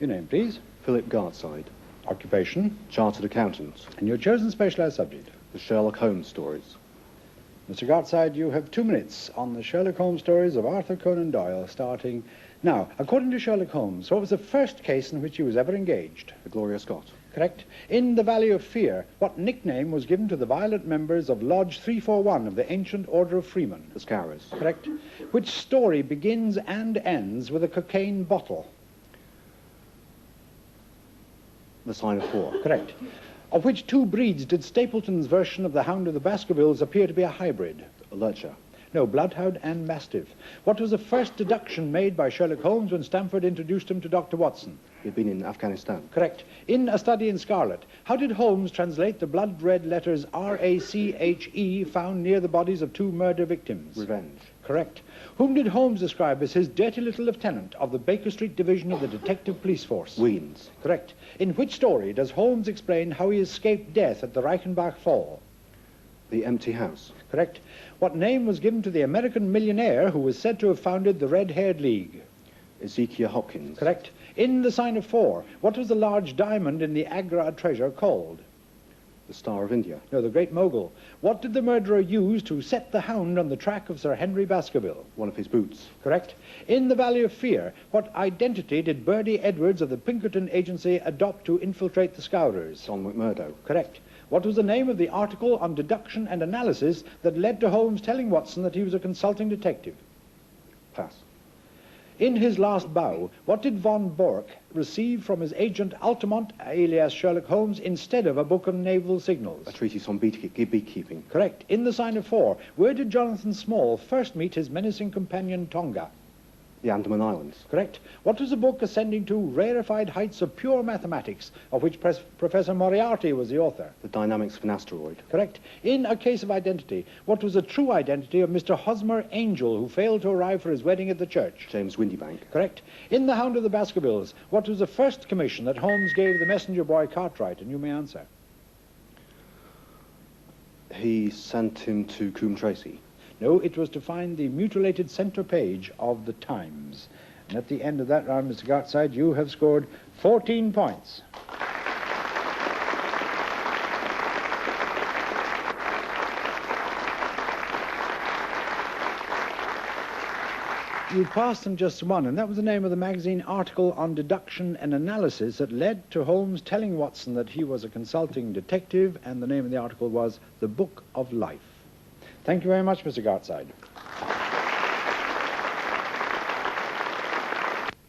Your name, please. Philip Gartside. Occupation. Chartered accountant. And your chosen specialised subject. The Sherlock Holmes stories. Mr. Gartside, you have 2 minutes on the Sherlock Holmes stories of Arthur Conan Doyle, starting now. According to Sherlock Holmes, what was the first case in which he was ever engaged? The Gloria Scott. Correct. In the Valley of Fear, what nickname was given to the violent members of Lodge 341 of the Ancient Order of Freemen? The Scarers. Correct. Which story begins and ends with a cocaine bottle? The Sign of Four. Correct. Of which 2 breeds did Stapleton's version of the Hound of the Baskervilles appear to be a hybrid? A Lurcher. No, Bloodhound and Mastiff. What was the first deduction made by Sherlock Holmes when Stamford introduced him to Dr. Watson? He had been in Afghanistan. Correct. In A Study in Scarlet, how did Holmes translate the blood-red letters R-A-C-H-E found near the bodies of 2 murder victims? Revenge. Correct. Whom did Holmes describe as his dirty little lieutenant of the Baker Street Division of the Detective Police Force? Weens. Correct. In which story does Holmes explain how he escaped death at the Reichenbach Fall? The Empty House. Correct. What name was given to the American millionaire who was said to have founded the Red-Haired League? Ezekiel Hopkins. Correct. In The Sign of Four, what was the large diamond in the Agra treasure called? The Star of India. No, the Great Mogul. What did the murderer use to set the Hound on the track of Sir Henry Baskerville? One of his boots. Correct. In The Valley of Fear, what identity did Bertie Edwards of the Pinkerton Agency adopt to infiltrate the Scourers? John McMurdo. Correct. What was the name of the article on deduction and analysis that led to Holmes telling Watson that he was a consulting detective? Pass. In his last bow, what did von Bork receive from his agent Altamont, alias Sherlock Holmes, instead of a book of naval signals? A treatise on beekeeping. Correct. In The Sign of Four, where did Jonathan Small first meet his menacing companion Tonga? The Andaman Islands. Correct. What was the book ascending to rarefied heights of pure mathematics, of which Professor Moriarty was the author? The Dynamics of an Asteroid. Correct. In A Case of Identity, what was the true identity of Mr. Hosmer Angel, who failed to arrive for his wedding at the church? James Windybank. Correct. In The Hound of the Baskervilles, what was the first commission that Holmes gave the messenger boy Cartwright? And you may answer. He sent him to Coombe Tracy. No, it was to find the mutilated centre page of the Times. And at the end of that round, Mr. Gartside, you have scored 14 points. You passed them just one, and that was the name of the magazine article on deduction and analysis that led to Holmes telling Watson that he was a consulting detective, and the name of the article was The Book of Life. Thank you very much, Mr. Gartside.